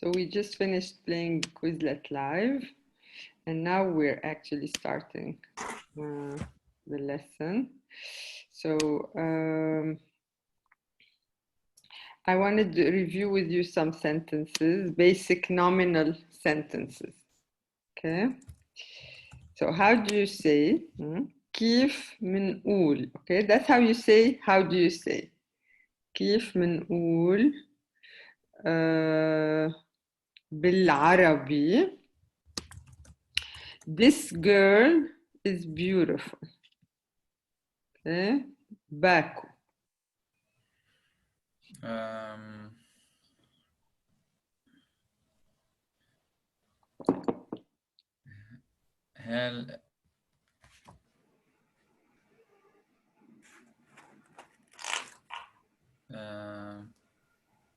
So we just finished playing Quizlet Live, and now we're actually starting the lesson. So I wanted to review with you some sentences, basic nominal sentences. Okay. So how do you say كيف منقول? Okay, that's how you say. How do you say? كيف منقول بالعربي this girl is beautiful. Okay. باكو. هل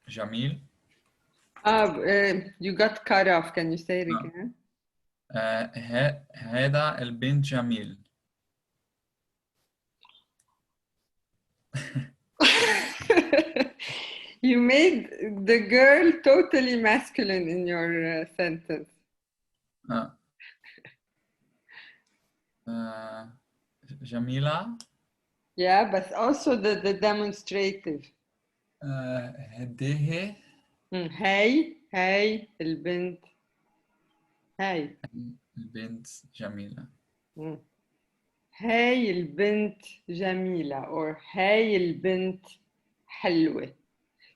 جميل you got cut off. Can you say it again? هذا البنت جميل. You made the girl totally masculine in your sentence. جميلة. Yeah, but also the demonstrative. هذه هاي البنت. هاي البنت جميلة. هاي البنت جميلة or هاي البنت حلوة.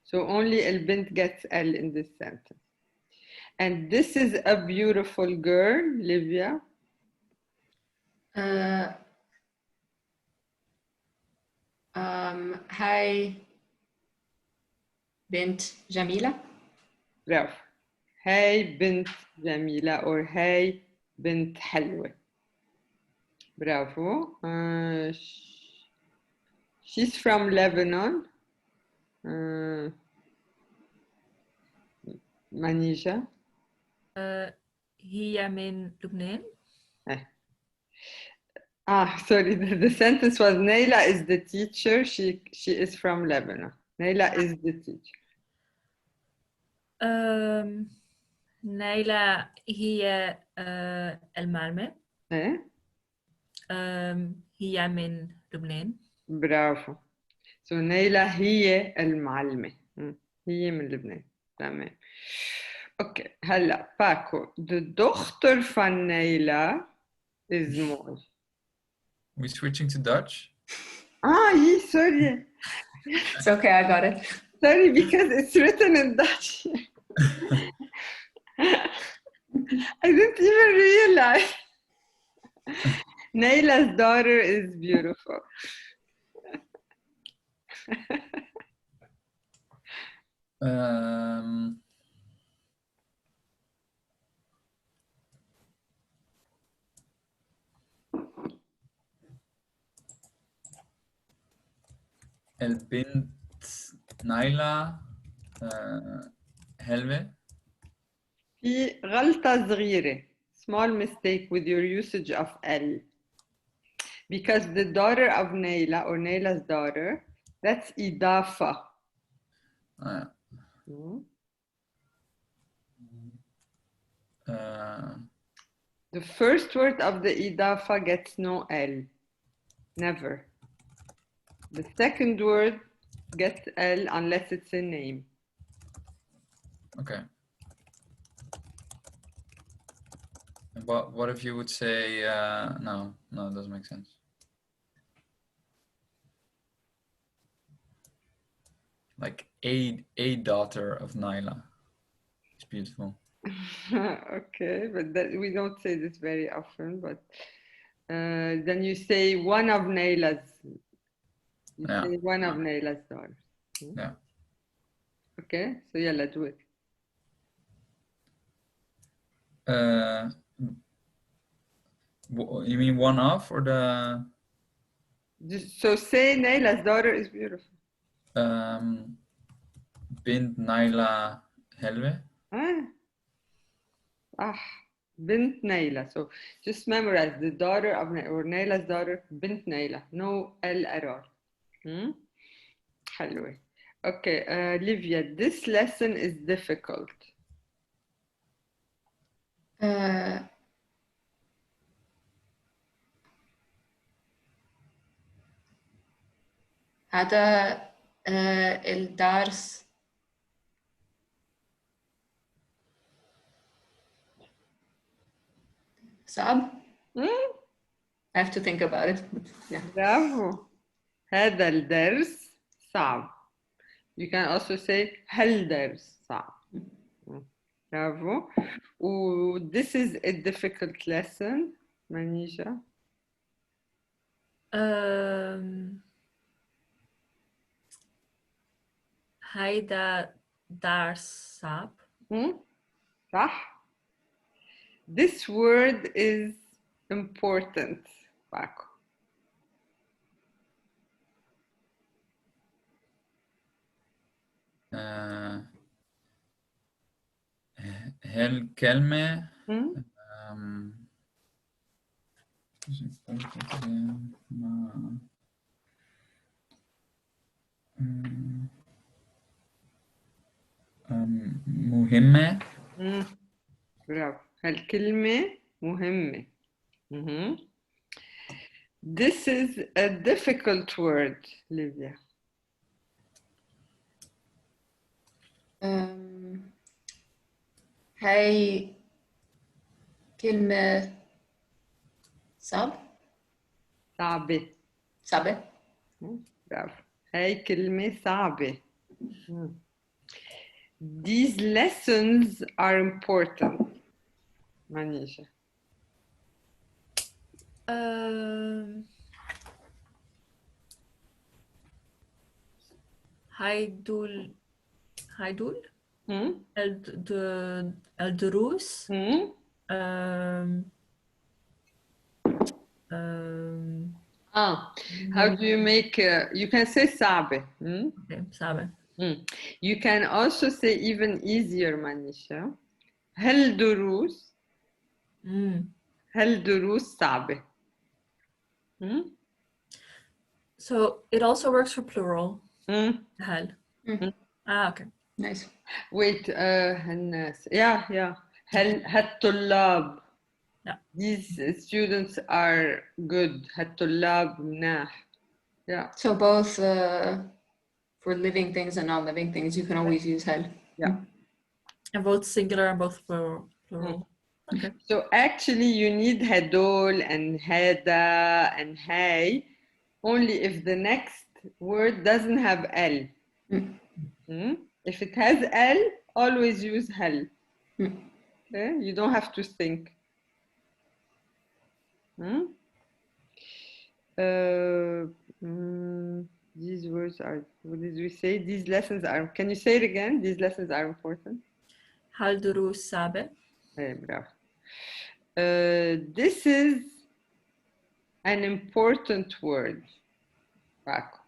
So only البنت gets L in this sentence. And this is a beautiful girl, Livia. هاي بنت جميلة. برافو. هاي بنت جميلة or هاي بنت حلوة. برافو. She's from Lebanon. Manisha. هي من لبنان. Sorry, the sentence was Naila is the teacher. She is from Lebanon. Naila is the teacher. نايلة هي المعلمة. هي من لبنان. برافو. So نايلة هي المعلمة. هي من لبنان. تمام. اوكي هلا باكو the dochter van Naila is mooi. We switching to Dutch? Sorry. It's okay, I got it. Sorry, because it's written in Dutch. I didn't even realize. Naila's daughter is beautiful. البنت نايلة حلوة. في غلطة صغيرة. Small mistake with your usage of L. Because the daughter of Naila or Naila's daughter, that's إضافة. The first word of the إضافة gets no L. Never. The second word gets L unless it's a name. Okay. But what if you would say no, it doesn't make sense. Like a daughter of Naila. It's beautiful. Okay, but we don't say this very often, but then you say one of Naila's. Say one of Naila's daughters. Yeah. Okay, so yalla, do it. You mean one of or the? So say Naila's daughter is beautiful. Bint Naila Helwe. Bint Naila. So just memorize the daughter of or Naila's daughter, Bint Naila. No L at all. حلوة. Okay, Livia, this lesson is difficult. هذا الدرس صعب. I have to think about it. Yeah. برافو. هذا الدرس صعب. You can also say هالدرس صعب. برافو. This is a difficult lesson, Manisha. هيدا درس صعب. صح. This word is important, Paco. هالكلمة مهمة. برافو. هالكلمة مهمة. This is a difficult word, Livia. هاي كلمة صعبة. صعبة. برافو. هاي كلمة صعبة. These lessons are important, Manisha. هيدول الدروس. How do you make, you can say صعبة. Okay, صعبة. You can also say even easier, Manisha. هالدروس صعبة. So it also works for plural. هل. Okay. Nice. Wait, الناس. Yeah. هالطلاب. Yeah. These students are good. هالطلاب مناح. Yeah. So both for living things and non-living things, you can always use hal. Yeah. And both singular and both plural. Okay. So actually you need هدول and هذا and هاي only if the next word doesn't have L. If it has L, always use hal. Okay? You don't have to think. These words are, what did we say? These lessons are, can you say it again? These lessons are important. هل دروس صعبة؟ bravo. This is an important word. Paco.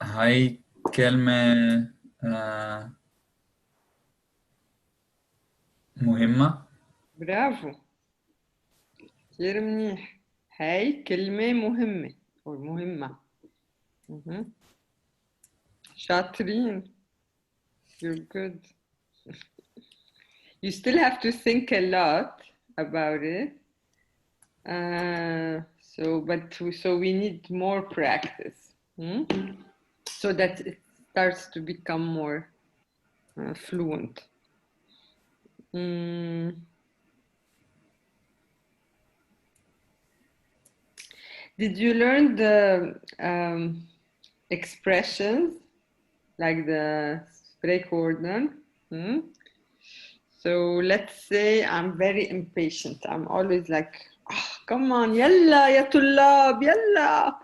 هاي كلمة مهمة. برافو. كثير منيح. هاي كلمة مهمة أو مهمة. شاطرين. You're good. You still have to think a lot about it. So we need more practice. So that it starts to become more fluent. Did you learn the expressions like the spreekwoorden? So let's say I'm very impatient. I'm always like, oh, come on, يلا يا طلاب يلا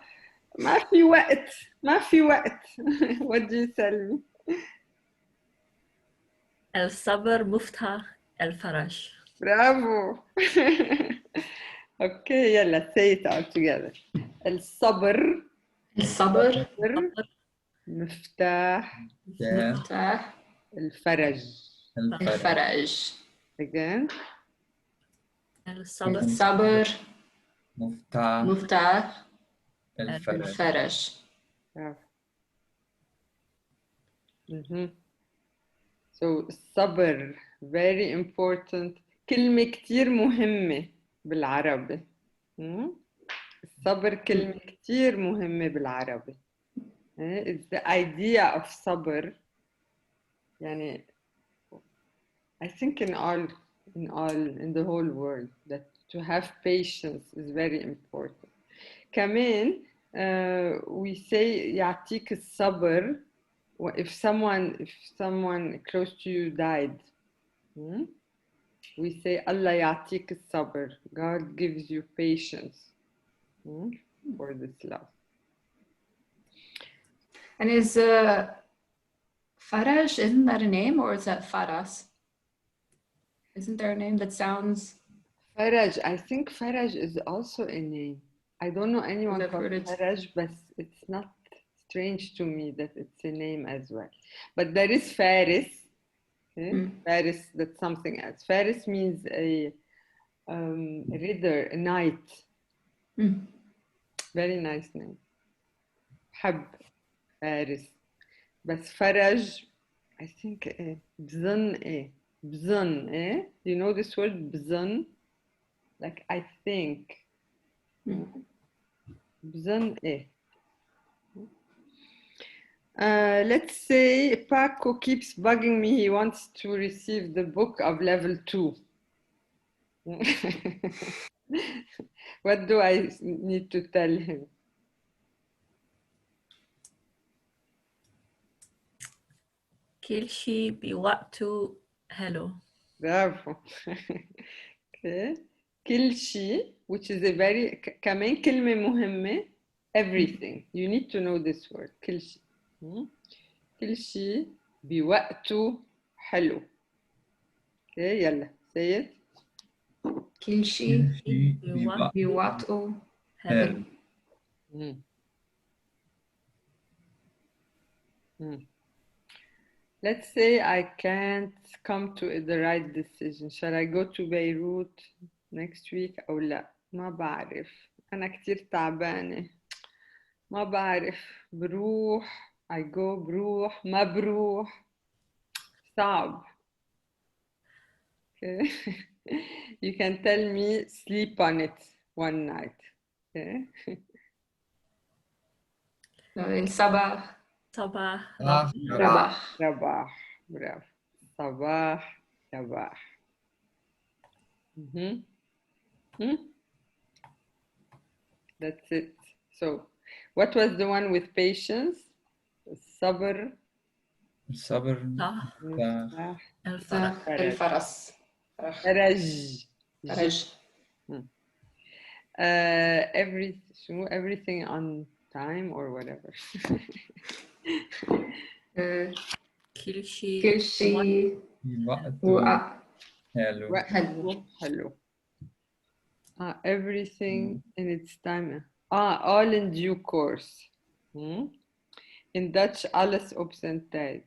ما في وقت. What do you tell me? الصبر مفتاح الفرج. Bravo. Okay, يلا say it all together. الصبر مفتاح الفرج. Again. الصبر مفتاح الفرج. الفرج. So الصبر very important. كلمة كتير مهمة بالعربي. الصبر كلمة كتير مهمة بالعربي. It's the idea of صبر. يعني I think in the whole world that to have patience is very important. كمان we say يعطيك الصبر if someone close to you died. We say Allah يعطيك الصبر. God gives you patience for this love. And is Faraj, isn't that a name, or is that Faras? Isn't there a name that sounds... Faraj, I think Faraj is also a name. I don't know anyone called Faraj, but it's not strange to me that it's a name as well. But there is Faris. Faris, that's something else. Faris means a rider, a knight. Very nice name. Hab, Faris. But Faraj, I think bzan. Bzan. You know this word bzan? Like I think. Bzan. Let's say Paco keeps bugging me. He wants to receive the book of level 2. What do I need to tell him? كل شيء بوقته حلو. Bravo. Okay. كل شيء, which is a very كمان كلمة مهمة. Everything. You need to know this word. كل شيء. كل شيء بوقته حلو. Okay, يلا. Say it. كل شيء بوقته حلو. Let's say I can't come to the right decision. Shall I go to Beirut next week أو لا؟ ما بعرف. أنا كتير تعبانة. ما بعرف. بروح. I go بروح. ما بروح. صعب. Okay. You can tell me sleep on it one night. Okay. الصباح. صباح. رباح. رباح. برافو. صباح. رباح. That's it. So, what was the one with patience? الصبر. الفرس. فرج. Everything on time or whatever. كل شيء حلو. Everything in its time. All in due course. In Dutch, alles op zijn tijd.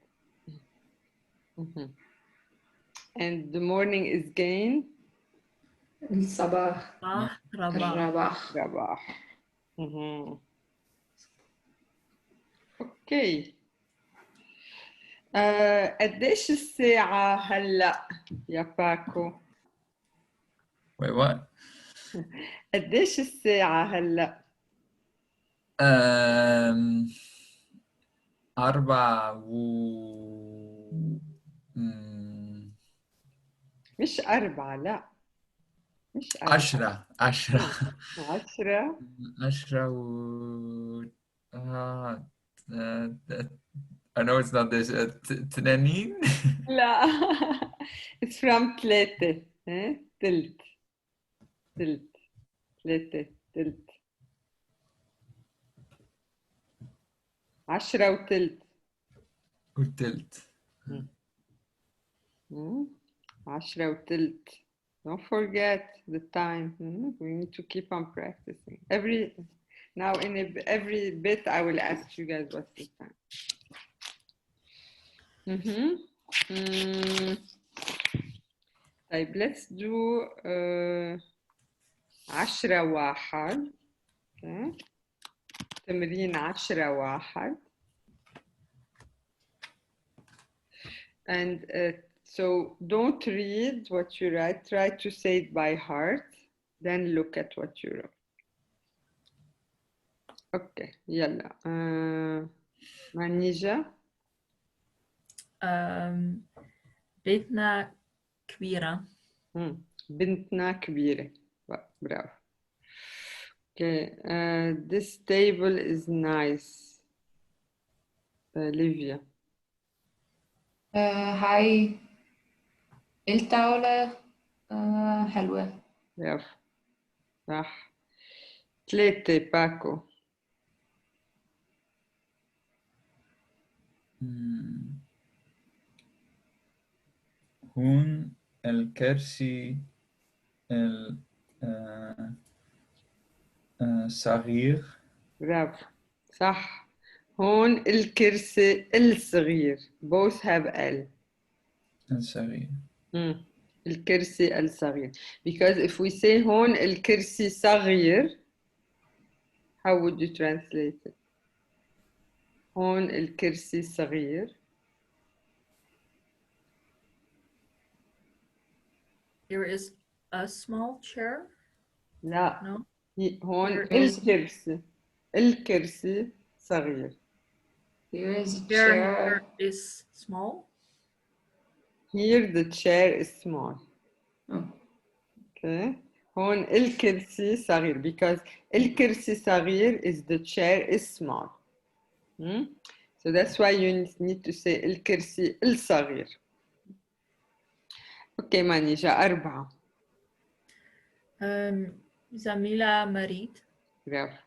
And the morning is gain. الصباح. رباح. Okay. قديش الساعة هلا يا باكو؟ Wait, what? قديش الساعة هلا؟ 4 مش 4 لا مش 10 10 I know it's not this. تنانين. لا. It's from 3 تلت 3 تلت 10 وتلت 10 وتلت. Don't forget the time. We need to keep on practicing. Every bit I will ask you guys what's the time. طيب let's do 10 واحد. Okay. تمرين 10 واحد. And so don't read what you write. Try to say it by heart. Then look at what you wrote. Okay. يلا. منيجة. بيتنا كبيرة. بنتنا كبيرة. برافو. Okay. This table is nice. Livia. هاي الطاولة حلوة. برافو. صح. 3 باكو. هون الكرسي الصغير. برافو. صح. هون الكرسي الصغير. Both have L. الصغير. الكرسي الصغير. Because if we say هون الكرسي صغير, how would you translate it? هون الكرسي صغير. There is a small chair. لا. No. هون الكرسي صغير. There is a Chair chair. is small. Here the chair is small. Oh. Okay. هون الكرسي صغير because الكرسي صغير is the chair is small. So that's why you need to say الكرسي الصغير. Okay, Manija, 4. زميلة مريض. Bravo.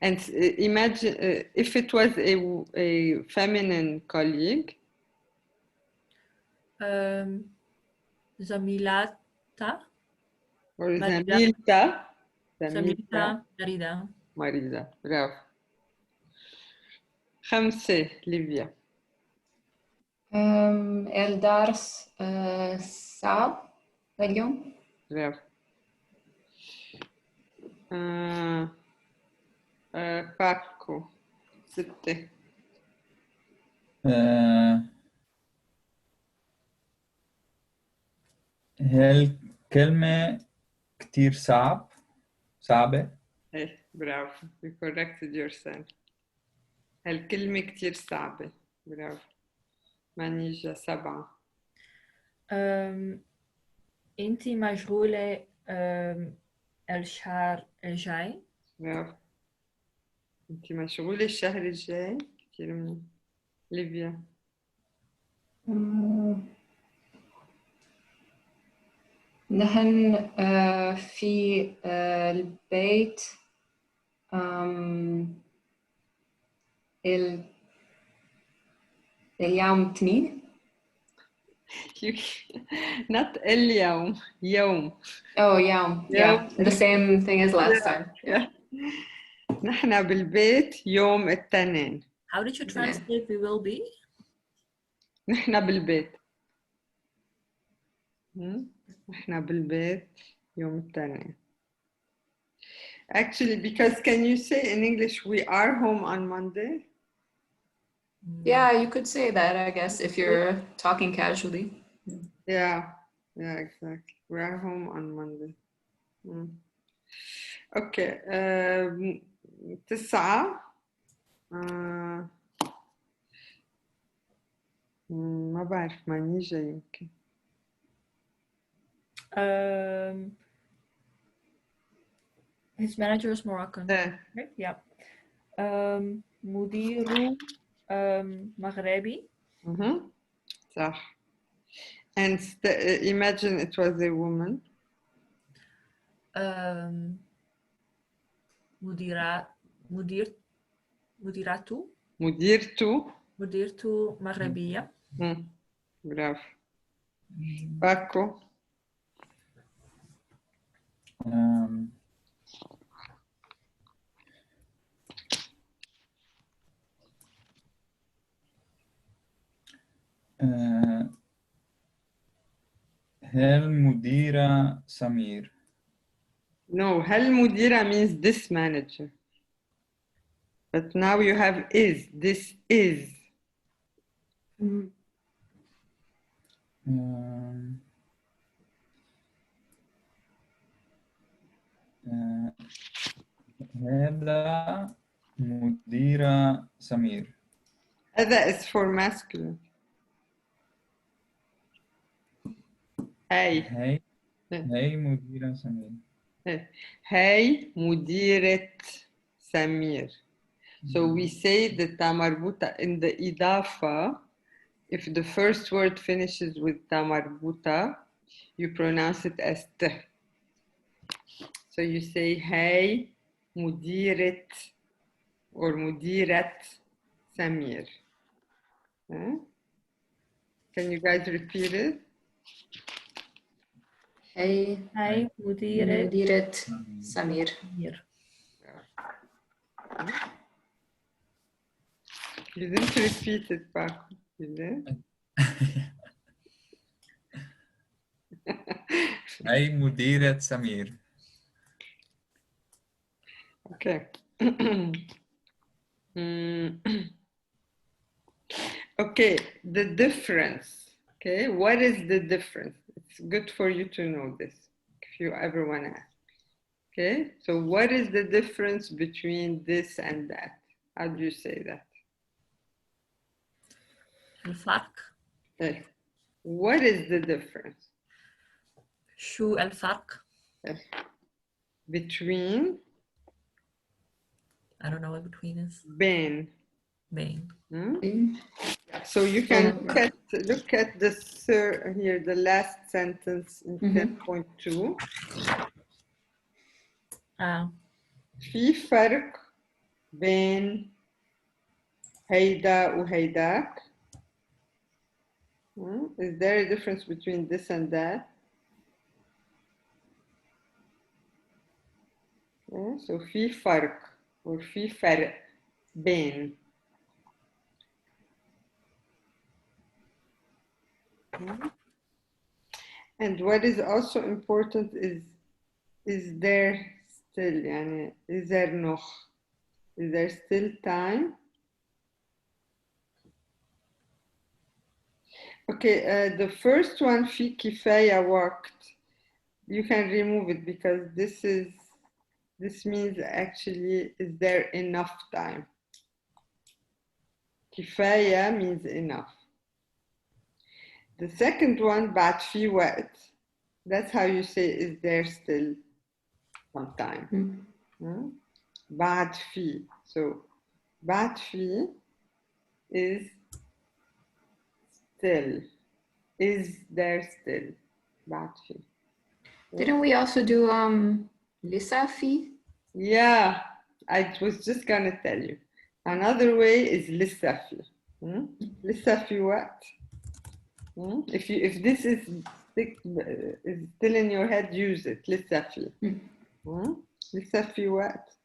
And imagine if it was a feminine colleague. زميلتا. Or زميلتا. زميلتا مريضة. مريضة. برافو. 5 ليفيا. الدرس صعب اليوم. برافو. باكو. 6. هالكلمة كتير صعبة. ايه برافو. You corrected yourself. هالكلمة كتير صعبة. برافو. منيجة 7. انتي مشغولة الشهر الجاي. برافو. انتي مشغولة الشهر الجاي. كتير منيح. ليفيا. نحن في البيت اليوم اثنين. Not اليوم. يوم. Oh, يوم. Yeah, the same thing as last time. Yeah. نحن بالبيت يوم الاثنين. How did you translate we will be? نحن بالبيت. نحن بالبيت يوم الاثنين. Actually, because can you say in English we are home on Monday? Yeah, you could say that, I guess, if you're talking casually. Yeah, exactly. We are home on Monday. Okay. 9. ما بعرف منيجة يمكن. His manager is Moroccan. Right? Yeah. مديره مغربي. صح. And imagine it was a woman. مديرته مغربية. برافو. باكو. هالمديرة سمير. No, هل مديرة means this manager. But now you have is. This is. هذا مديرة سمير. هذا is for masculine. هاي. هاي مديرة سمير. هاي مديرة سمير. So we say the ta marbuta in the إضافة. If the first word finishes with ta marbuta, you pronounce it as t. So you say هاي مديرة or مديرة سمير. Can you guys repeat it? هاي مديرة سمير. You didn't repeat it back, you did? هاي مديرة سمير. Okay. Okay, the difference. Okay, what is the difference? It's good for you to know this if you ever want to ask. Okay, so what is the difference between this and that? How do you say that? الفرق. Okay. What is the difference? شو الفرق? Between. I don't know what between is. بين. So you can look at this here, the last sentence in 10.2. في فرق بين هيدا وهيداك. Is there a difference between this and that? So في فرق or في فرق بين. And what is also important is there still, يعني is there noch? Is there still time? Okay, the first one في كفاية وقت. You can remove it because this means actually is there enough time? كفاية means enough. The second one بعد في وقت. That's how you say is there still some time. بعد في. So بعد في is still. Is there still? بعد في. Didn't we also do لسه Yeah, I was just gonna tell you. Another way is لسه في. لسه في وقت. If this is still in your head, use it. لسه في. لسه في وقت.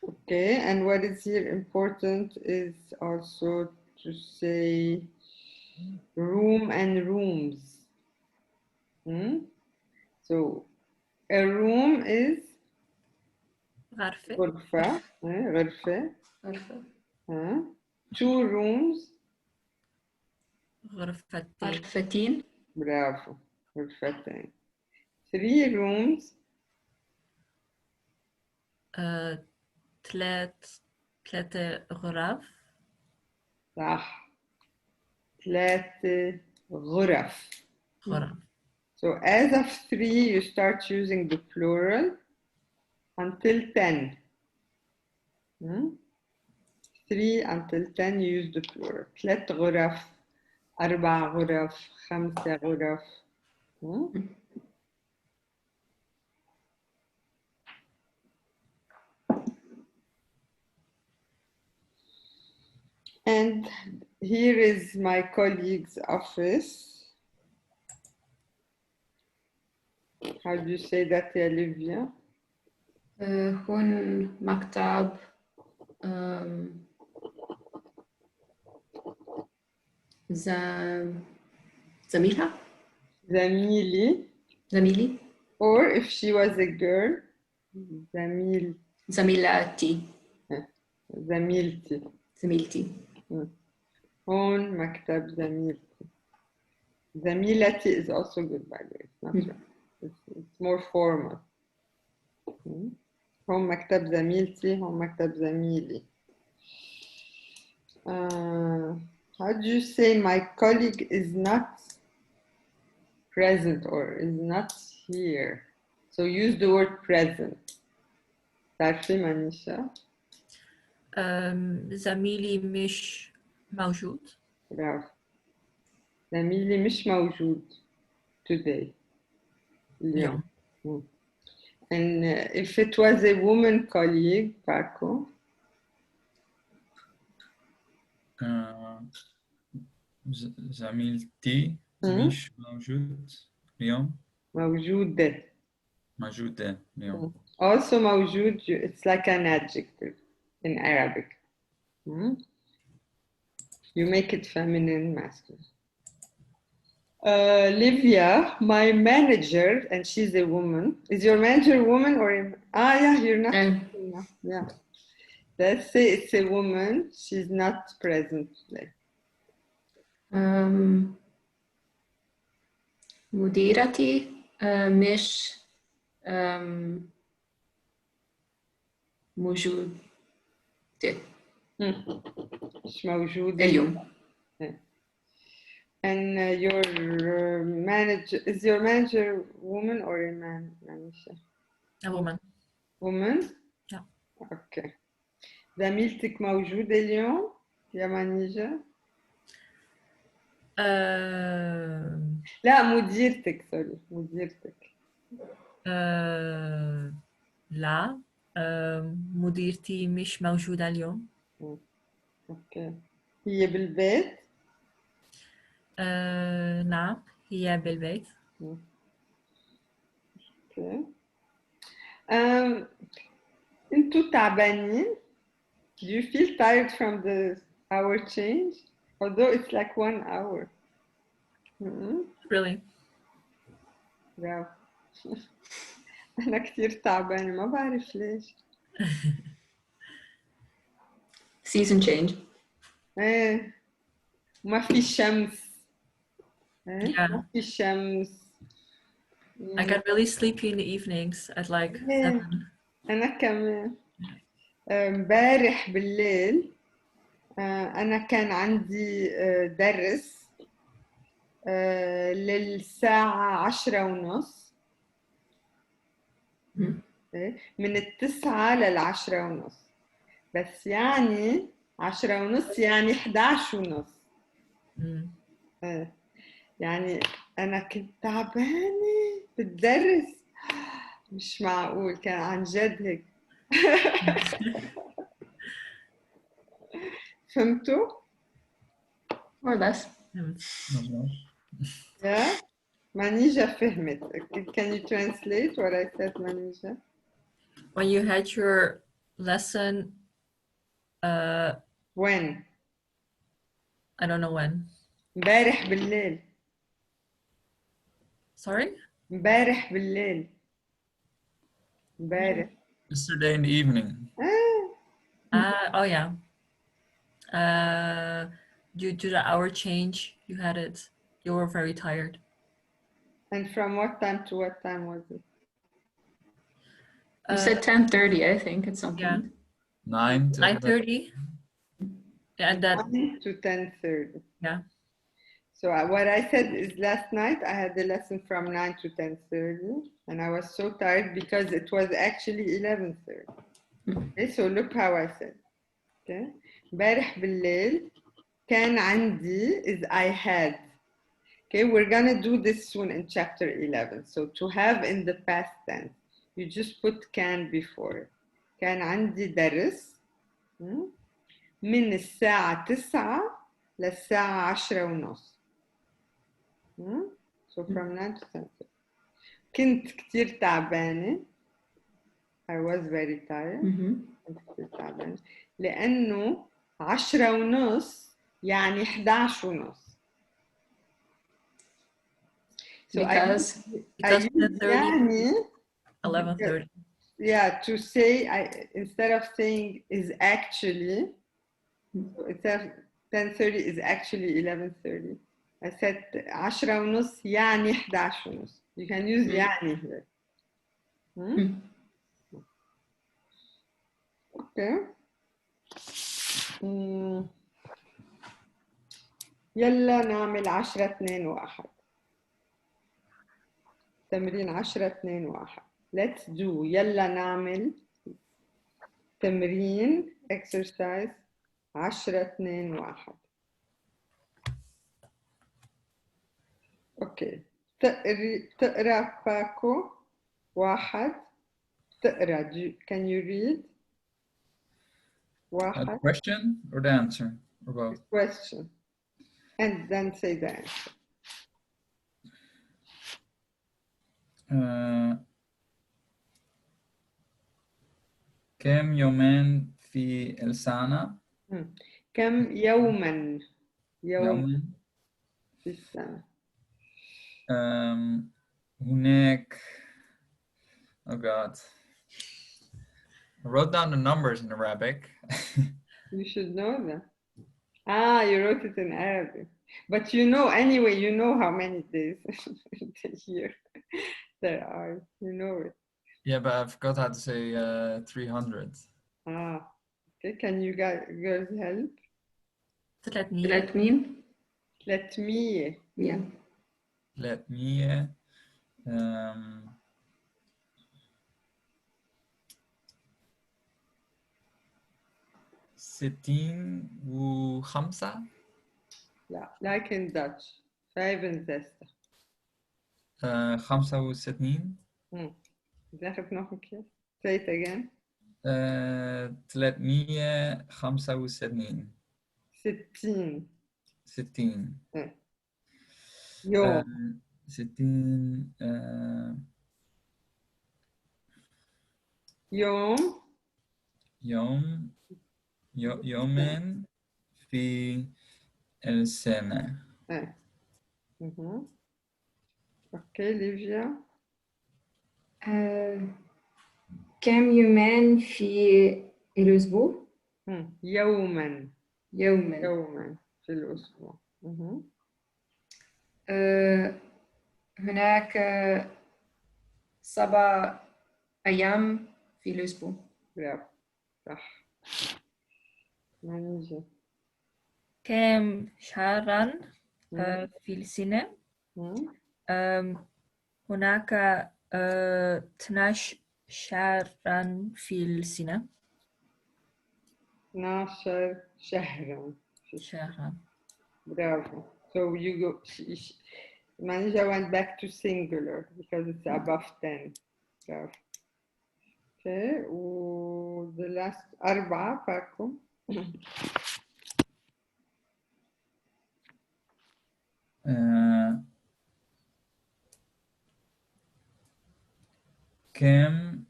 Okay, and what is here important is also to say room and rooms. So a room is غرفة. غرفة. Two rooms. غرفتين. برافو. غرفتين. Three rooms. ثلاثة غرف. صح. ثلاثة غرف. So as of 3, you start using the plural until 10. 3 until 10, you use the plural. 3 غرف, 4 غرف, 5 غرف. And here is my colleague's office. How do you say that, Olivia? هون مكتب زميلة. زميلي. زميلي. Or if she was a girl, زميل. زميلاتي. زميلتي. زميلتي. هون مكتب زميلتي. زميلتي is also good, by the way. It's not wrong. It's more formal. هون مكتب زميلتي. هون مكتب زميلي. How do you say my colleague is not present or is not here? So use the word present. تعرفي منيشة؟ زميلي مش موجود. برافو. زميلي مش موجود today. اليوم. And if it was a woman colleague, Paco? زميلتي مش موجود اليوم. موجودة. موجودة اليوم. Also موجود, it's like an adjective in Arabic. You make it feminine, masculine. Livia, my manager, and she's a woman. Is your manager a woman or a... yeah, you're not. Yeah. Let's say it's a woman. She's not present today. مديرتي مش موجودة. مش موجودة اليوم. And your manager, is your manager woman or a man, Manisha? A woman. Woman? Yeah. Okay. زميلتك موجودة اليوم يا مانيجا؟ لا مديرتك سوري مديرتك. لا مديرتي مش موجودة اليوم. اوكي. هي بالبيت؟ نعم هي بالبيت. اوكي. انتوا تعبانين؟ Do you feel tired from the hour change? Although it's like 1 hour. Really? برافو. أنا كتير تعبانة ما بعرف ليش. Season change. إيه ما في شمس. إيه Yeah. ما في شمس. I get really sleepy in the evenings at like 7. أنا كمان. امبارح بالليل أنا كان عندي درس للساعة 10:30 من 9 ل10:30 بس يعني 10:30 يعني 11:30 يعني أنا كنت تعبانة بالدرس مش معقول كان عن جد هيك. فهمتوا؟ More or less. Yeah? Manija فهمت. Can you translate what I said, Manija? When you had your lesson, when? I don't know when. امبارح بالليل. Sorry? امبارح بالليل. امبارح. Yesterday in the evening. Oh yeah. Due to the hour change, you had it. You were very tired. And from what time to what time was it? You said 10:30, I think, at some point. 9:30. And that 9 to 10:30. Yeah. So what I said is last night I had the lesson from 9 to 10:30 and I was so tired because it was actually 11:30. Okay, so look how I said. Okay. امبارح بالليل كان عندي is I had. Okay, we're gonna do this soon in chapter 11. So to have in the past tense, you just put can before it. كان عندي درس من الساعة 9 للساعة 10:30. So from 9 to 10. كنت كتير تعبانة. I was very tired. كنت كتير تعبانة. لأنه 10:30 يعني 11:30. So because I use 10:30, يعني 11:30. yeah, to say, instead of saying is actually, instead of 10:30 is actually 11:30. I said 10:30 يعني 11:30. You can use يعني here. Okay. يلا نعمل 10-2-1. تمرين 10-2-1. Let's do. يلا نعمل تمرين exercise 10-2-1. اوكي. تقرا باكو 1. تقرا. Can you read? 1. A question or the answer or both? Question. And then say the answer. كم يومين في السنة؟ كم يوما يوما في السنة؟ هناك. Oh God. I wrote down the numbers in Arabic. You should know that. Ah, you wrote it in Arabic. But you know, anyway, you know how many days in the year there are. You know it. Yeah, but I forgot how to say 300. Ah, okay. Can you girls help? 300. let me. Let me. Yeah. Let me. 65. لا, like in Dutch. 65. 65. Zeg het nog een keer. Say it again. 365. 60. 60. يوم. 60. يوم. يومين في السنة. اوكي ليفيا. كم يومان في الأسبوع؟ يوما. يوما في الأسبوع. هناك 7 أيام في الأسبوع. برافو. صح. مانجي. كم شهرا في السنة؟ هناك 12 شهرا في السنة. 12 شهرا. Bravo. So you go. Manja went back to singular because it's above 10. Bravo. Okay. The last 4 باكو. كم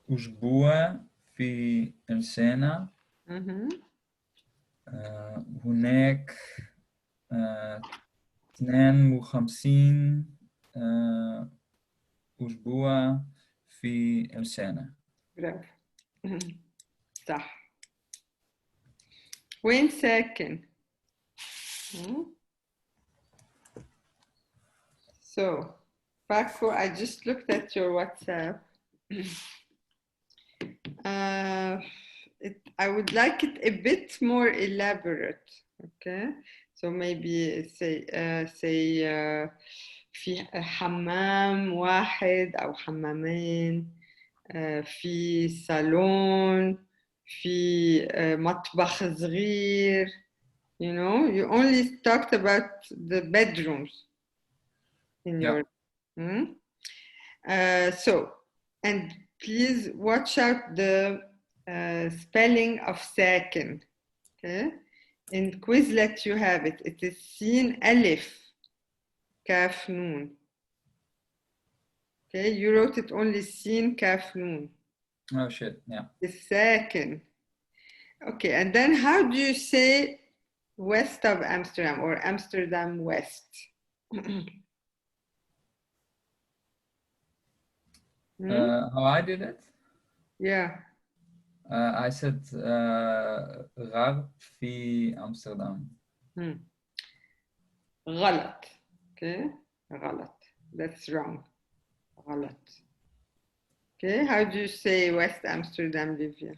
أسبوع في السنة؟ هناك 52 أسبوع في السنة. برافو. صح. وين ساكن؟ So, Paco, I just looked at your WhatsApp. I would like it a bit more elaborate, okay? So maybe say في حمام واحد أو حمامين، في صالون، في مطبخ صغير. You know, you only talked about the bedrooms in your. So, and please watch out the spelling of ساكن. Okay, in Quizlet you have it. It is سين ألف كاف نون. Okay, you wrote it only سين كاف نون. Oh shit! Yeah. It's ساكن. Okay, and then how do you say west of Amsterdam or Amsterdam West? How I did it? Yeah. I said غرب في أمستردام. غلط. Okay. غلط. That's wrong. غلط. Okay. How do you say West Amsterdam, Livia?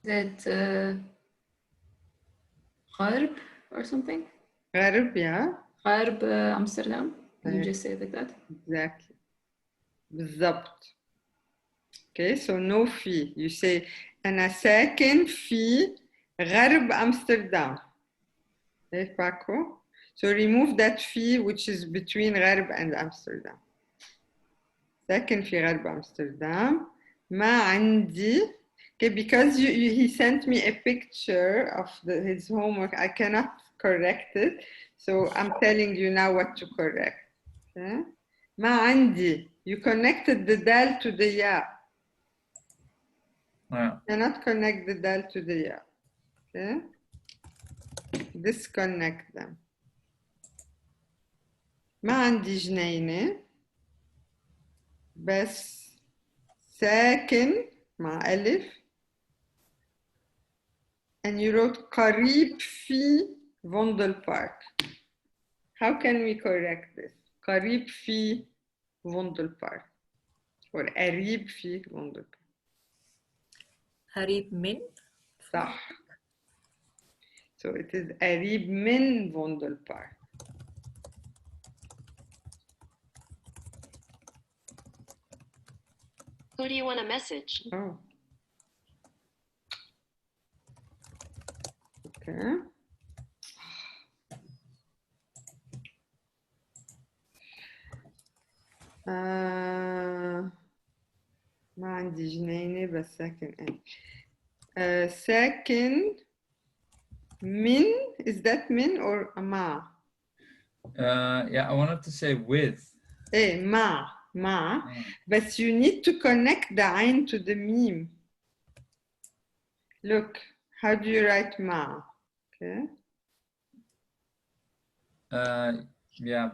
Is it غرب or something? غرب, yeah. غرب Amsterdam. Can you just say it like that? Exactly. بالضبط. Okay, so no في. You say أنا ساكن في غرب أمستردام. Okay, Paco? So remove that في which is between غرب and Amsterdam. ساكن في غرب أمستردام. ما عندي. Okay, because he sent me a picture of his homework, I cannot correct it. So I'm telling you now what to correct. Okay? ما عندي. You connected the dal to the ya. Yeah. Cannot connect the dal to the ya. Okay? Disconnect them. ما عندي جنينة بس ساكن مع ألف and you wrote قريب في فوندل بارك. How can we correct this? قريب في فوندل بارك or قريب في فوندل بارك. قريب من. صح. So it is قريب من فوندل بارك. Who do you want a message? Oh. Okay. ما عندي جنينة بس ساكن ساكن من. Is that من or مع? Yeah, I wanted to say with. إيه مع but you need to connect the عين to the ميم. Look, how do you write مع? Okay. Yeah.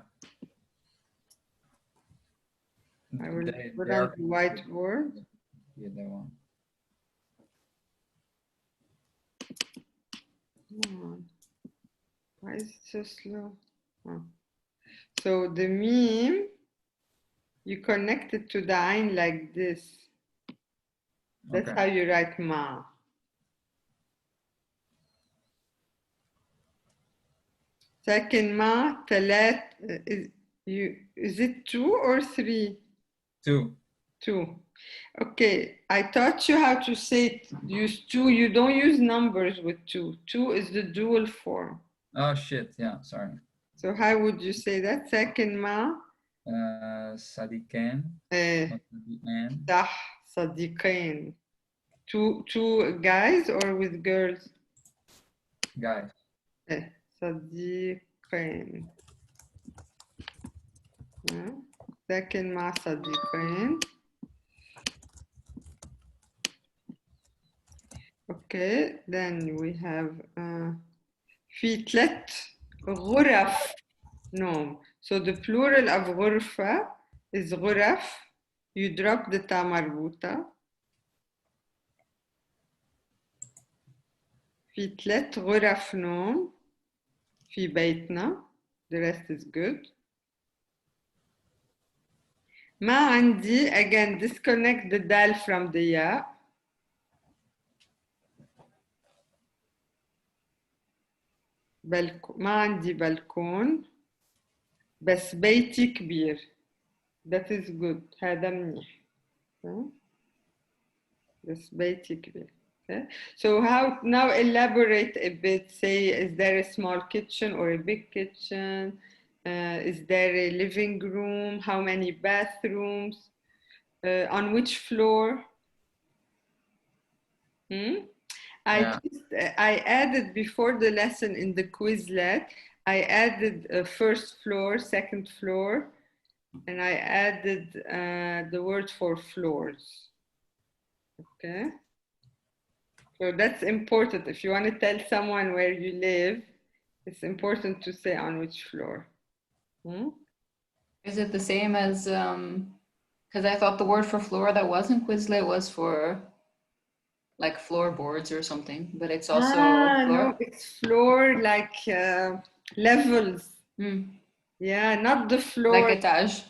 I will put they on are the whiteboard. Yeah, they want. Come on. Why is it so slow? Oh. So the meme, you connect it to the ain like this. That's Okay. how you write ma. Second ma, talat, is it 2 or 3? 2. 2. Okay, I taught you how to say it. Use 2. You don't use numbers with 2. 2 is the dual form. Oh shit, yeah, sorry. So how would you say that? Second ma? صديقين. صديقين. صح, صديقين. Two guys or with girls? Guys. صديقين. ساكن مع صديقين. Okay, then we have في 3 غرف نوم. So the plural of غرفة is غرف. You drop the تا مربوطة. في 3 غرف نوم في بيتنا. The rest is good. ما عندي, again, disconnect the dal from the ya. ما عندي بلكون بس بيتي كبير. That is good. هذا منيح. بس بيتي كبير. Okay. So how now elaborate a bit. Say, is there a small kitchen or a big kitchen? Is there a living room? How many bathrooms? On which floor? I added before the lesson in the Quizlet, I added first floor, second floor, and I added the word for floors. Okay. So that's important. If you want to tell someone where you live, it's important to say on which floor. Is it the same as, because I thought the word for floor that wasn't Quizlet was for like floorboards or something, but it's also floor? No, it's floor like levels. Yeah, not the floor. Like étage.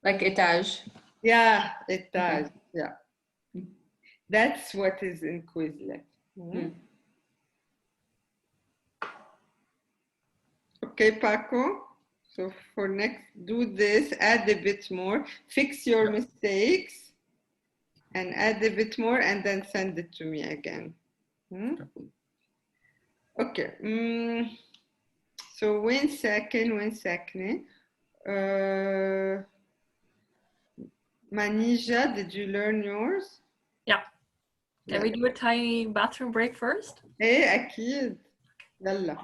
Like étage. Yeah, étage. Yeah. That's what is in Quizlet. Okay, Paco. So for next, do this, add a bit more, fix your mistakes, and add a bit more, and then send it to me again. Okay. So one second. Manija, did you learn yours? Yeah. Can we do a tiny bathroom break first? ايه أكيد. يلا.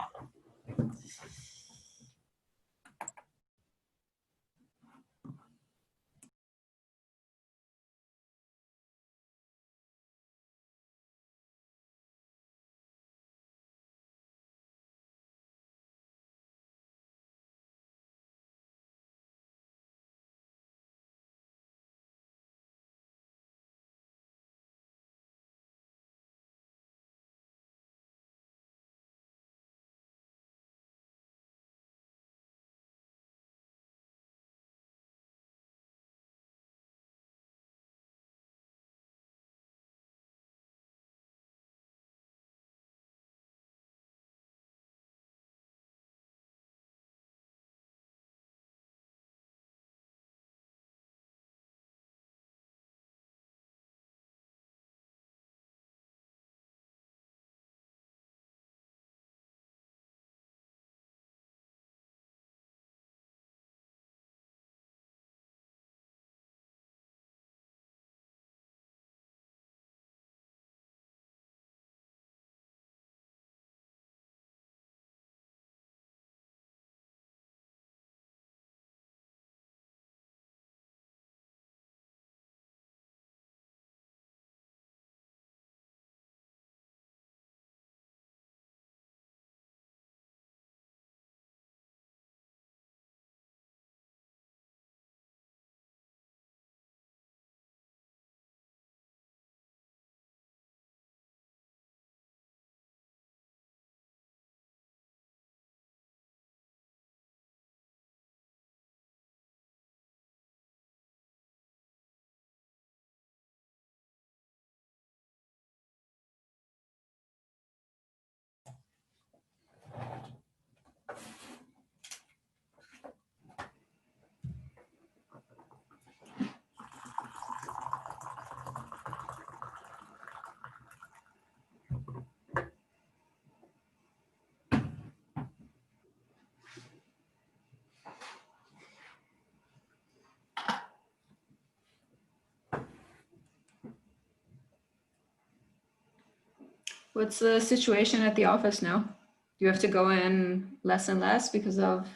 What's the situation at the office now? Do you have to go in less and less because of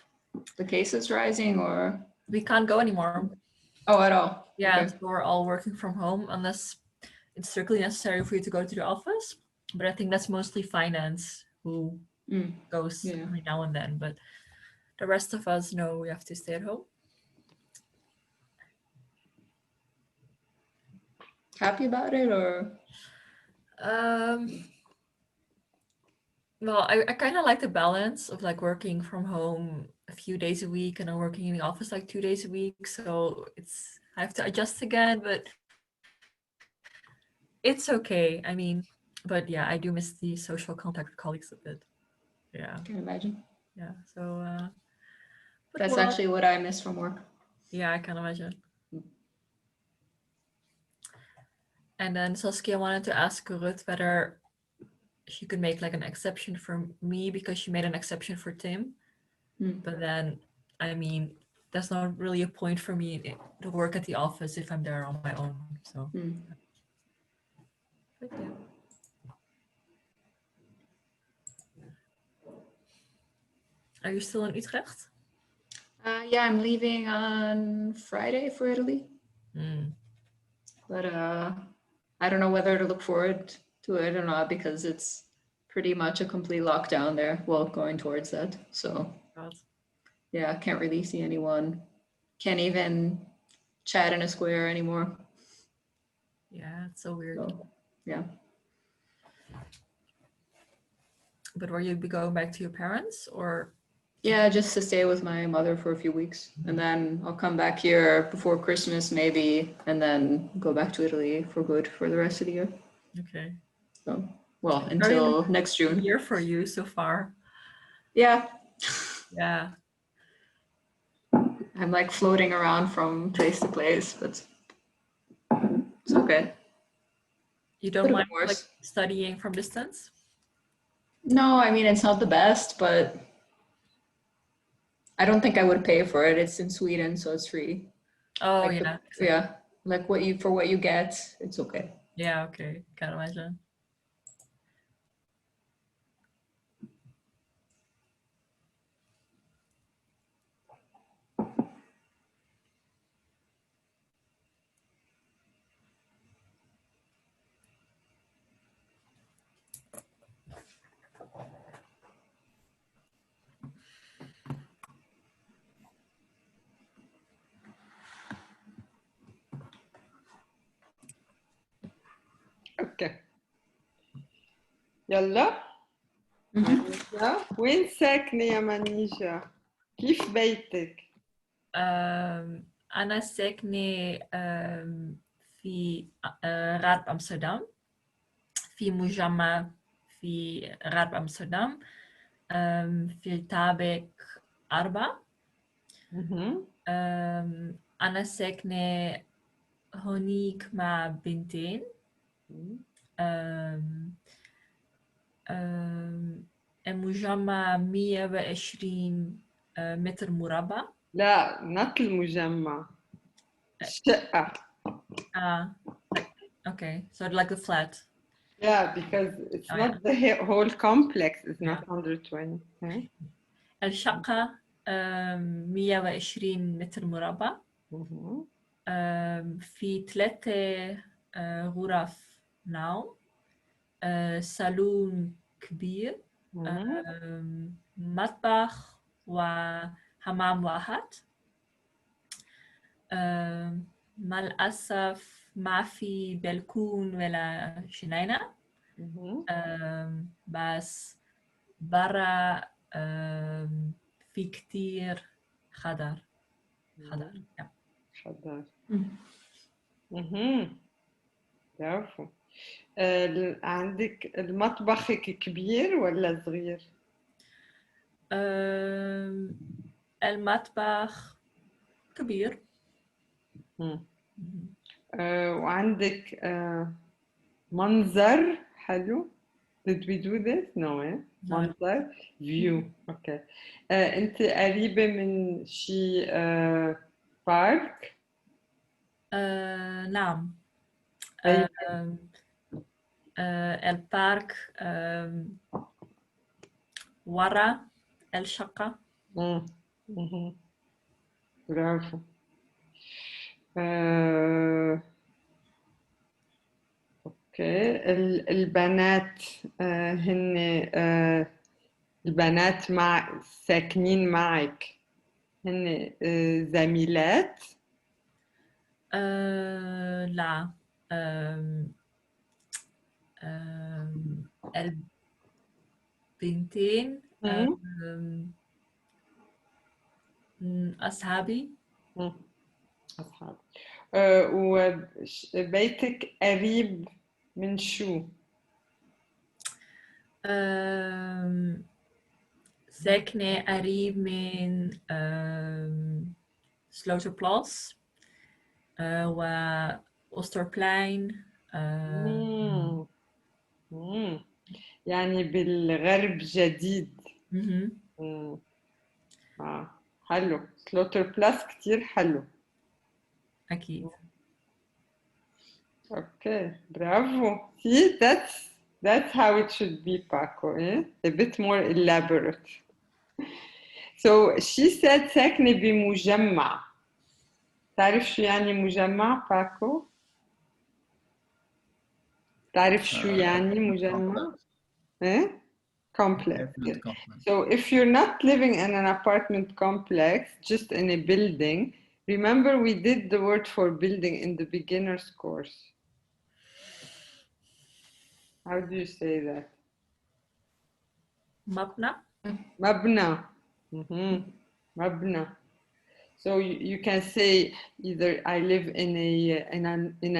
the cases rising, or? We can't go anymore. Oh, at all? Yeah, Okay. so we're all working from home unless it's strictly necessary for you to go to the office. But I think that's mostly finance who goes every now and then. But the rest of us know we have to stay at home. Happy about it, or? Well, I kind of like the balance of like working from home a few days a week and then working in the office like 2 days a week. So I have to adjust again, but it's okay. I mean, but yeah, I do miss the social contact with colleagues a bit. Yeah. Can imagine. Yeah. So that's actually what I miss from work. Yeah, I can imagine. And then Saskia wanted to ask Ruth whether she could make like an exception for me because she made an exception for Tim. But then, I mean, that's not really a point for me to work at the office if I'm there on my own. So. But yeah. Are you still in Utrecht? Yeah, I'm leaving on Friday for Italy. But I don't know whether to look forward to it or not because it's pretty much a complete lockdown there. Well, going towards that. So yeah, can't really see anyone. Can't even chat in a square anymore. Yeah, it's so weird. So, yeah. But will you be going back to your parents or? Yeah, just to stay with my mother for a few weeks. And then I'll come back here before Christmas maybe, and then go back to Italy for good for the rest of the year. Okay. So, well, Very until next June. Year for you so far. Yeah, Yeah. I'm like floating around from place to place, but it's okay. You don't Could've mind been worse. like studying from distance? No, I mean, it's not the best, but I don't think I would pay for it. It's in Sweden, so it's free. Oh Like yeah. Exactly. Yeah, like for what you get, it's okay. Yeah, okay. Can't imagine. اوكي يلا منيجة، وين ساكنة يا منيجة؟ كيف بيتك؟ أنا ساكنة في غرب أمستردام، في مجمع في غرب أمستردام، في الطابق 4. أنا ساكنة هونيك مع بنتين. المجمع 120 متر مربع. لا not المجمع، الشقة. Okay, so like a flat. Yeah, because it's Oh, not yeah. the whole complex is not Yeah. 120. Okay? الشقة 120 متر مربع. في 3 غرف نوم، صالون كبير، مطبخ وحمام واحد. مع الأسف ما في بلكون ولا جنينة، بس برا في كتير خضر. yeah. خضار. برافو. عندك المطبخك كبير ولا صغير؟ المطبخ كبير. وعندك منظر حلو. Did we do this? No, eh? No. منظر view. Okay. أنت قريبة من شي بارك؟ نعم. أي البارك ورا الشقة. برافو. اوكي. البنات هن البنات ساكنين معك، هن زميلات؟ لا. البنتين أصحابي. أصحاب. وبيتك قريب من شو؟ ساكنة قريب من سلوتربلاس وأوستربلاين. يعني بالغرب جديد. حلو. سلوتر بلاس كتير حلو. أكيد. Okay, bravo. See, that's how it should be, Paco, eh? A bit more elaborate. So she said ساكنة بمجمع. تعرف شو يعني مجمع, Paco? تعرف شو يعني مجمع؟ Complex. إيه؟ Complex. Apartment complex. So if you're not living in an apartment complex, just in a building, remember we did the word for building in the beginner's course. How do you say that? Mapna. Mabna. Mabna. So you can say either I live in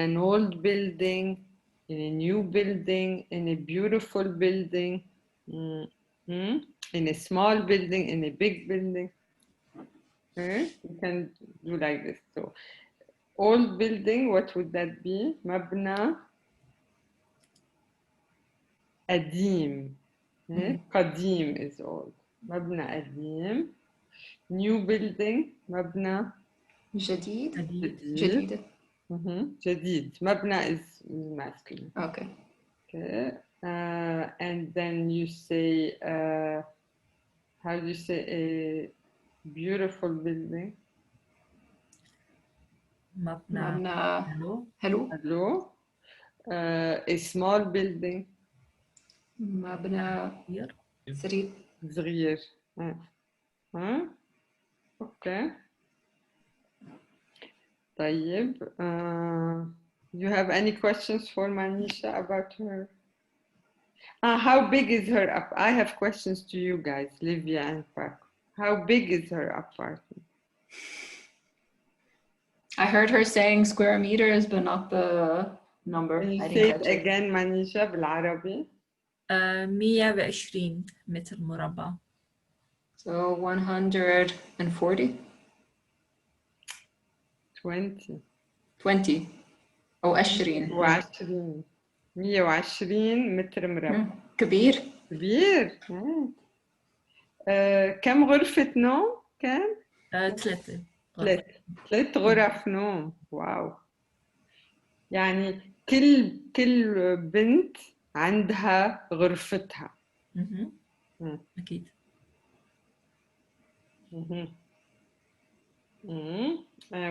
an old building, in a new building, in a beautiful building, in a small building, in a big building. Okay? You can do like this. So old building, what would that be? Mabna Adim. Qadim is old. Mabna Adim. New building, مبنى جديد. Hadid. جديدة. جديد. مبنى is masculine. Okay. Okay. And then you say, how do you say a beautiful building? Mapna. مبنى Hello. حلو. Hello. A small building. مبنى Here. صغير. صغير. Okay. طيب. You have any questions for Manisha about her? How big is her up? I have questions to you guys, Livia and Paco. How big is her apartment? I heard her saying square meters, but not the number. Can you I say didn't it catch it. again, Manisha, بالعربي? 120 متر مربع. So 140? 20. 20. Oh, 20. 120. 120 متر مربع. كبير. كبير. كم غرفة نوم كان؟ 3. ثلاث غرف نوم. واو. يعني كل بنت عندها غرفتها. أكيد.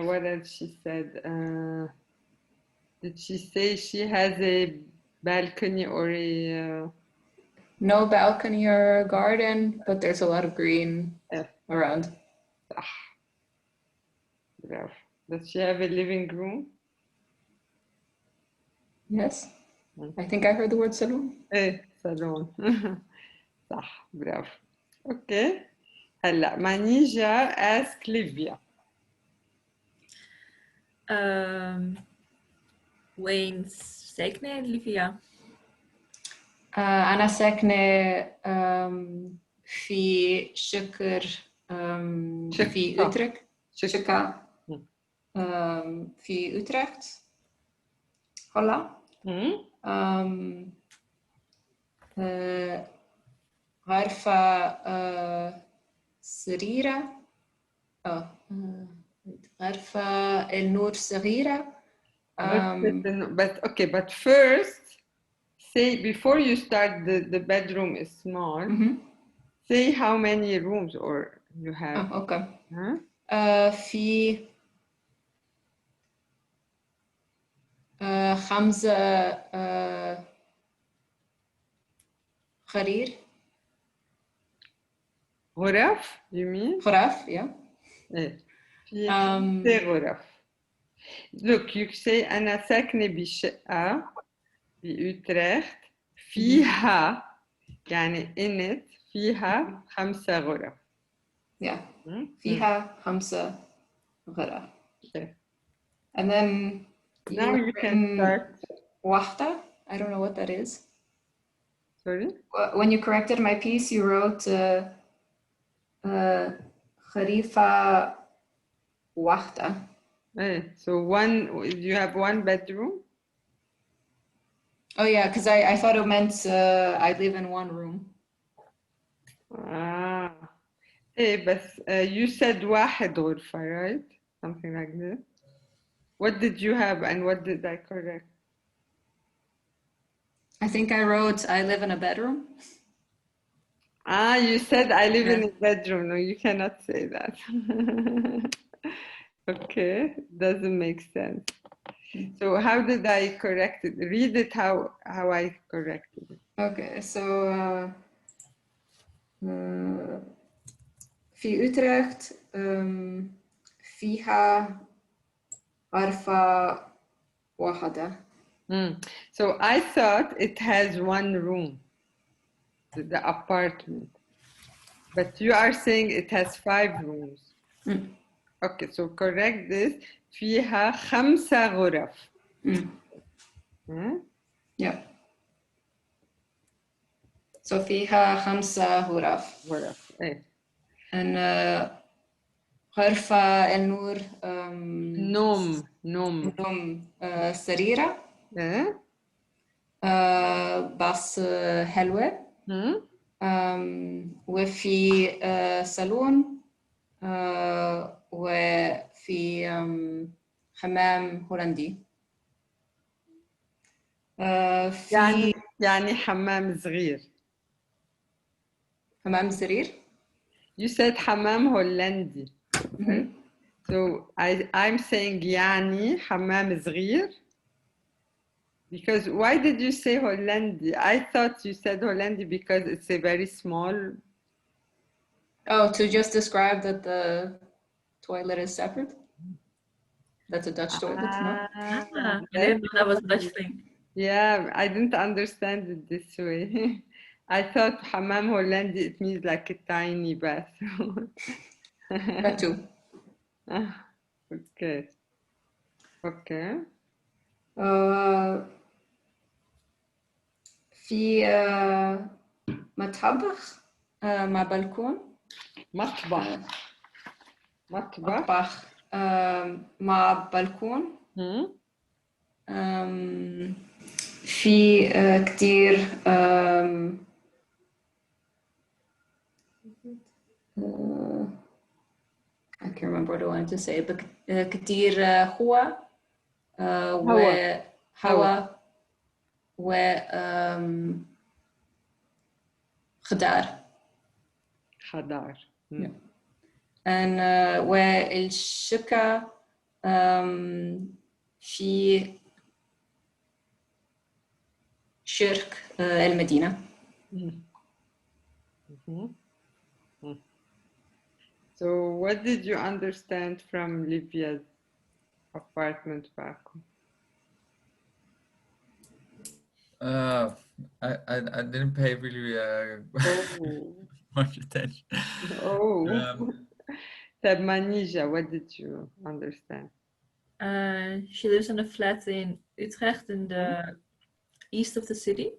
What else she said? Did she say she has a balcony or a... No balcony or garden, but there's a lot of green around. Bravo. Does she have a living room? Yes. I think I heard the word salon. salon. صح. برافو. Okay. هلا Manija ask Livia. وين ساكنة ليفيا؟ أنا ساكنة في شكر في أوتريخت. شكا في أوتريخت. هلا. غرفة صغيرة. غرفة النور صغيرة. But first, say before you start the bedroom is small. Say how many rooms or you have. Okay. في 5 غرير. غرف, you mean? غرف, yeah. في 5 غرف. Look, you say أنا ساكنة بشقة بأوتريخت فيها يعني in it فيها 5 غرف. Yeah. فيها 5 غرف. Okay. And then now you can start. واحدة. I don't know what that is. Sorry? When you corrected my piece, you wrote غرفة واحدة. So you have one bedroom? Oh yeah, because I thought it meant I live in one room. but you said واحد غرفة, right? Something like this. What did you have and what did I correct? I think I wrote I live in a bedroom. You said I live in a bedroom. No, you cannot say that. Okay, doesn't make sense. So how did I correct it? Read it how I corrected it. Okay, so في أوترخت فيها غرفة واحدة. So I thought it has one room, the apartment. But you are saying it has 5 rooms. Okay, so correct this. فيها 5 غرف. Yeah. So فيها 5 غرف. غرف. إيه. And غرفة النور نوم. سريرة. إيه. بس حلوة. وفي صالون وفي حمام هولندي. في يعني حمام صغير. حمام صغير. You said حمام هولندي. Right? So I'm saying يعني حمام صغير. Because why did you say Hollandi? I thought you said Hollandi because it's a very small. Oh, to just describe that the toilet is separate? That's a Dutch toilet, no? I didn't know that was a Dutch thing. Yeah, I didn't understand it this way. I thought Hammam Hollandi, it means like a tiny bathroom. That too. Okay. Okay. في مطبخ مع بلكون. مطبخ مع بلكون. في كتير I can't remember what I wanted to say, but كتير هواء خضار. And والشقة في شرق المدينة. So what did you understand from Livia's apartment back home? I didn't pay really much attention. Manija, what did you understand? She lives in a flat in Utrecht in the east of the city.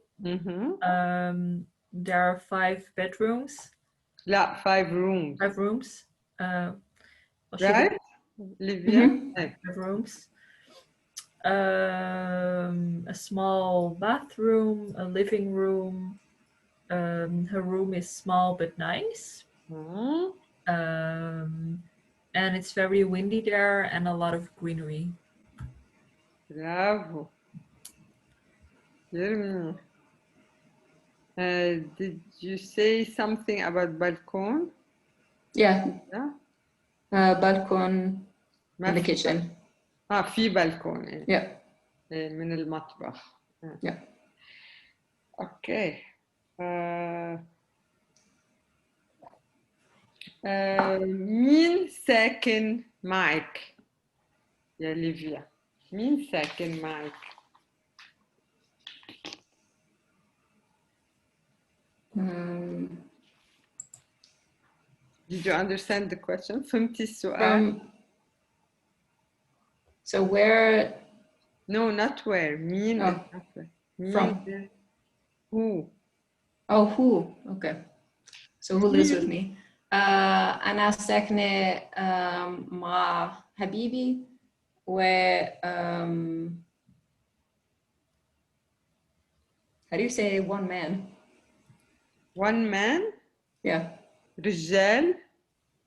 There are 5 bedrooms. Yeah, 5 rooms. 5 rooms. Right, Livia? 5 rooms. A small bathroom, a living room. Her room is small but nice. And it's very windy there and a lot of greenery. Bravo. Did you say something about balcony? Yeah. balcony in the kitchen. في balcony. Yeah. من المطبخ. Yeah. Okay. مين ساكن معك يا ليفيا؟ مين ساكن معك؟ Did you understand the question? فهمتي السؤال؟ So where? No, not where. مين? From? Who? Oh, who? Okay. So who lives with me? أنا ساكنة مع حبيبي و how do you say one man? One man? Yeah. رجال?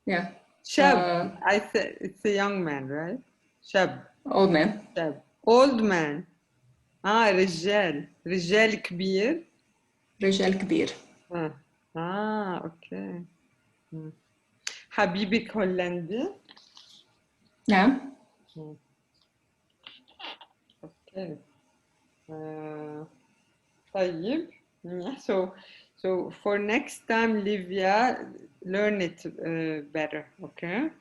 Yeah. شاب. I said it's a young man, right? شاب. Old man. شاب. Old man. رجال كبير. رجال كبير. اوكي. حبيبك هولندي؟ نعم. اوكي. طيب. So So for next time, Livia, learn it better, okay?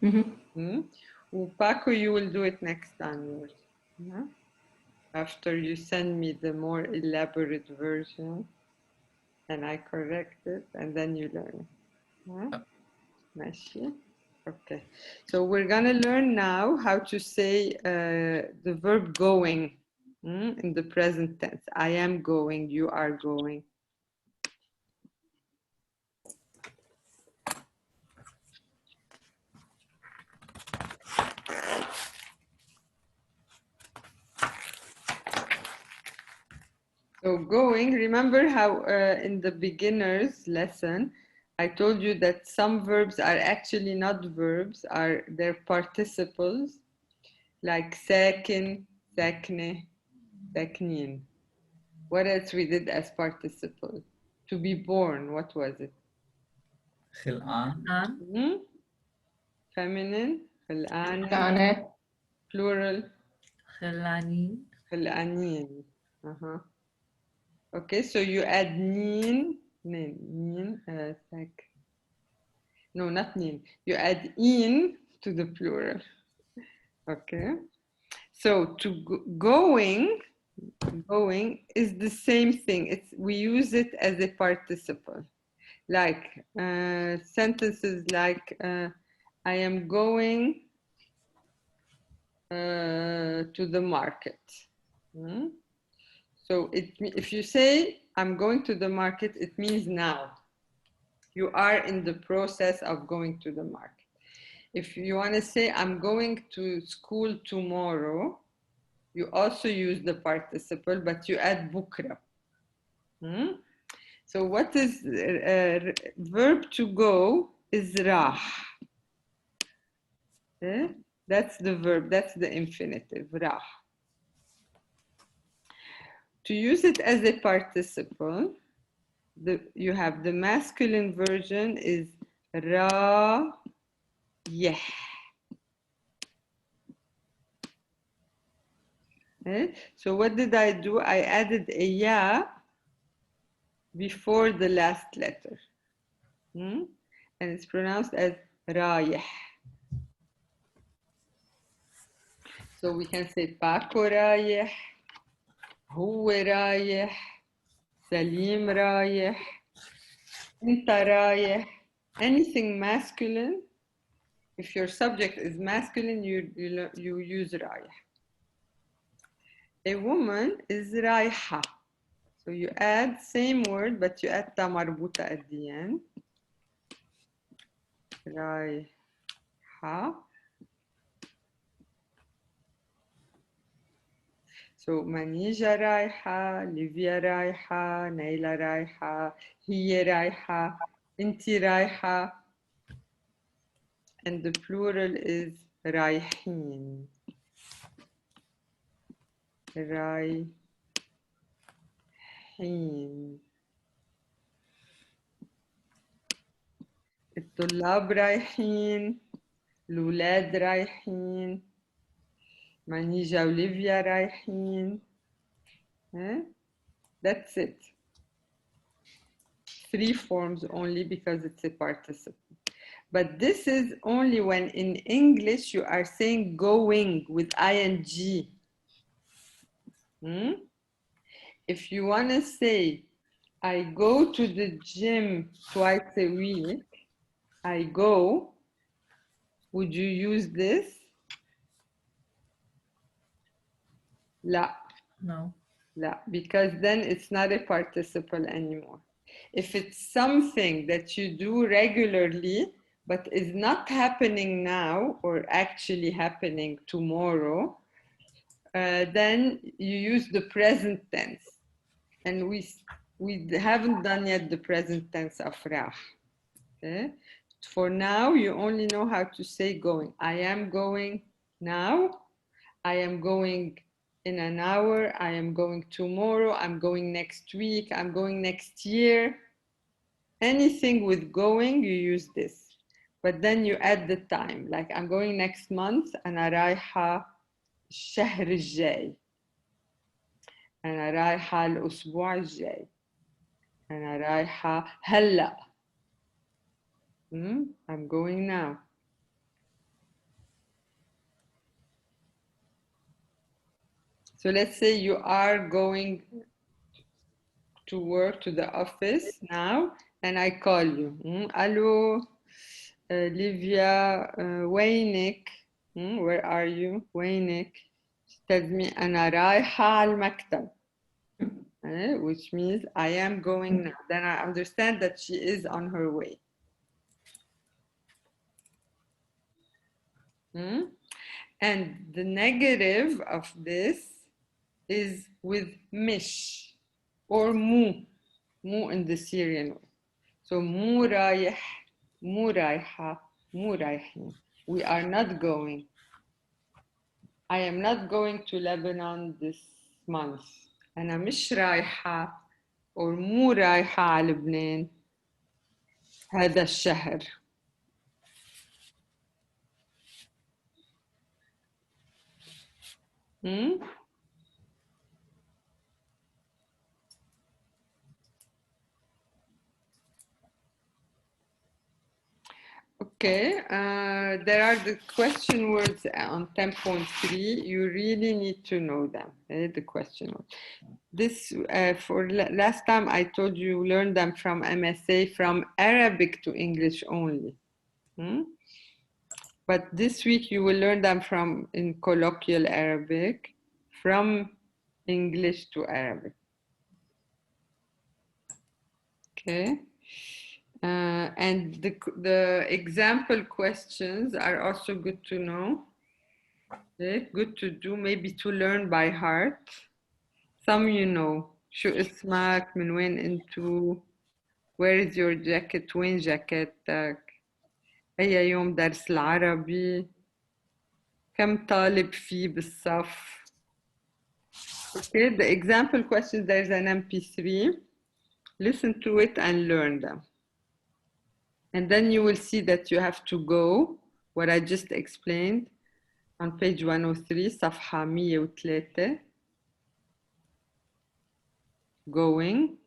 Paco, you will do it next time, yours. Yeah? After you send me the more elaborate version, and I correct it, and then you learn it. Yeah? Mاشي. Okay. So we're gonna learn now how to say the verb going in the present tense. I am going, you are going. So going, remember how in the beginner's lesson, I told you that some verbs are actually not verbs, they're participles, like ساكن, ساكنة, ساكنين. What else we did as participle? To be born, what was it? خلقان. Feminine, خلقانة. خلقانة. Plural, خلانين. خلقانين. Okay, so you add nin, no, not nin. You add in to the plural. Okay, so to going is the same thing. We use it as a participle, like sentences like I am going to the market. So if you say I'm going to the market, it means now. You are in the process of going to the market. If you want to say I'm going to school tomorrow, you also use the participle, but you add bukra. So what is verb to go is rah. That's the verb, that's the infinitive, rah. To use it as a participle, you have the masculine version is ra, yeh. So what did I do? I added a ya before the last letter. And it's pronounced as rayeh. So we can say Paco rayeh, Huwa rayeh, Salim rayeh, Inta rayeh. Anything masculine, if your subject is masculine, you use rayeh. A woman is raiha. So you add same word, but you add ta marbuta at the end. Raiha. So Manija raiha, Livia raiha, Naila raiha, Hiya raiha, Inti raiha. And the plural is raihin. Raihin. الطلاب رايحين، الولاد رايحين، مانيجا وليفيا رايحين. That's it. 3 forms only because it's a participle. But this is only when in English you are saying going with ing. If you want to say, I go to the gym twice a week, I go, would you use this? La. No. La, because then it's not a participle anymore. If it's something that you do regularly, but is not happening now or actually happening tomorrow, then you use the present tense. And we haven't done yet the present tense of rah. Okay? For now, you only know how to say going. I am going now. I am going in an hour. I am going tomorrow. I'm going next week. I'm going next year. Anything with going, you use this. But then you add the time. Like I'm going next month. أنا رايحة الشهر الجاي. أنا رايحة الأسبوع الجاي. أنا رايحة هلأ. I'm going now. So let's say you are going to work, to the office now, and I call you. Hello, Livia, وينك? Where are you? وينك? She tells me أنا رايحة على المكتب. Which means I am going now. Then I understand that she is on her way. And the negative of this is with mish or mu in the Syrian way. So mu رايح, mu رايحة, mu رايحين. We are not going. I am not going to Lebanon this month. أنا مش رايحة or مو رايحة على لبنان هذا الشهر. Okay, there are the question words on 10.3. You really need to know them, the question words. This, for last time I told you learn them from MSA, from Arabic to English only. But this week you will learn them from in colloquial Arabic, from English to Arabic. Okay. And the example questions are also good to know. Okay? Good to do, maybe to learn by heart. Some you know. شو اسمك? من وين انتو? Where is your jacket? وين جاكيتك؟ أي يوم درس العربي؟ كم طالب فيه بالصف؟ Okay, the example questions, there's an MP3. Listen to it and learn them. And then you will see that you have to go, what I just explained, on page 103, صفحة 103. Going.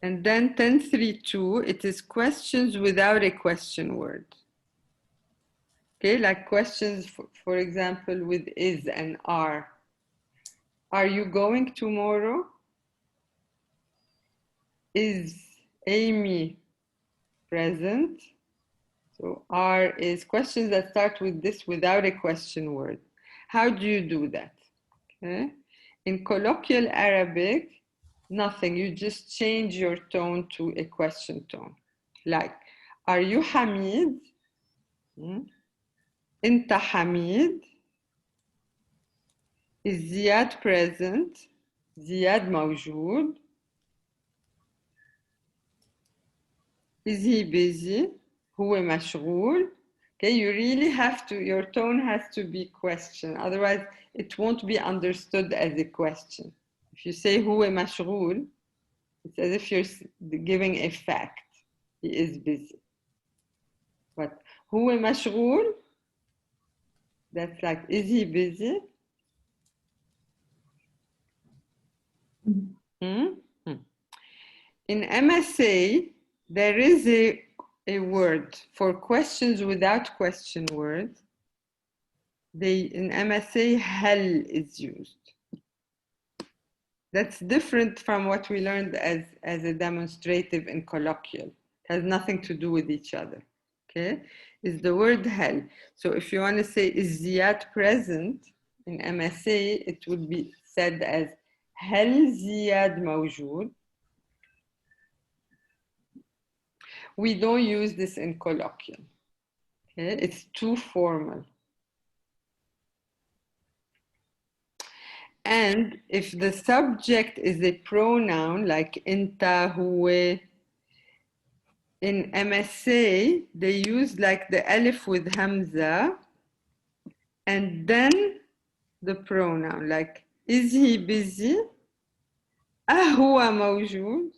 And then 10.3.2, it is questions without a question word. Okay, like questions, for example, with is and are. Are you going tomorrow? Is Amy present? So are is questions that start with this without a question word. How do you do that? Okay. In colloquial Arabic, nothing. You just change your tone to a question tone. Like, are you Hamid? Inta Hamid? Is Ziyad present? Ziyad موجود? Is he busy? هو مشغول? Okay, you really have to, your tone has to be question. Otherwise, it won't be understood as a question. If you say هو مشغول, it's as if you're giving a fact. He is busy. But هو مشغول, that's like, is he busy? In MSA, there is a word for questions without question words. In MSA, هل is used. That's different from what we learned as a demonstrative in colloquial. It has nothing to do with each other. Okay, is the word هل. So if you want to say is Ziyad present in MSA, it would be said as هل زياد موجود. We don't use this in colloquial. Okay, it's too formal. And if the subject is a pronoun like inta, huwe, in MSA, they use like the alif with hamza and then the pronoun, like is he busy? أهو موجود?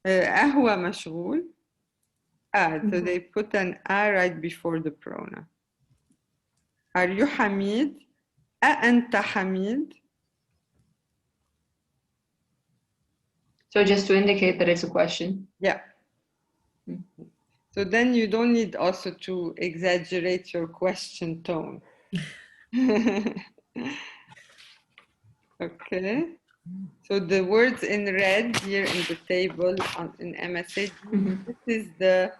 أهو مشغول? So they put an a right before the pronoun. Are you Hamid? أأنت حميد? So just to indicate that it's a question. Yeah. So then you don't need also to exaggerate your question tone. Okay. So the words in red here in the table in MSA, this is the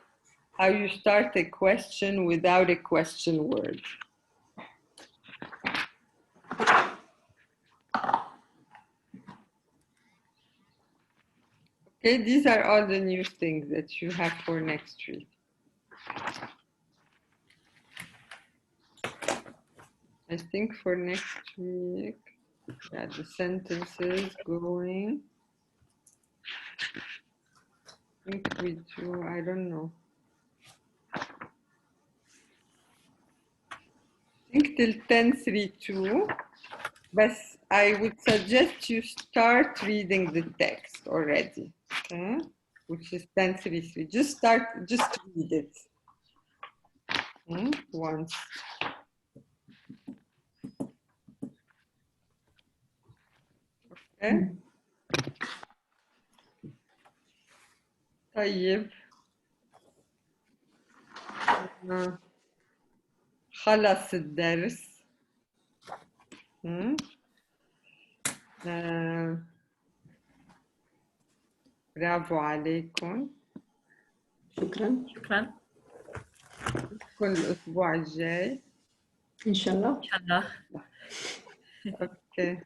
how you start a question without a question word. Okay, these are all the new things that you have for next week. I think for next week, yeah, the sentences going. I think we do, I don't know. I think till 10:32, but I would suggest you start reading the text already, okay? Which is 10:33. Just read it. Once. Okay. طيب. خلص الدرس. برافو عليكم. شكرا. شكرا. كل الأسبوع الجاي. إن شاء الله. إن شاء الله. Okay.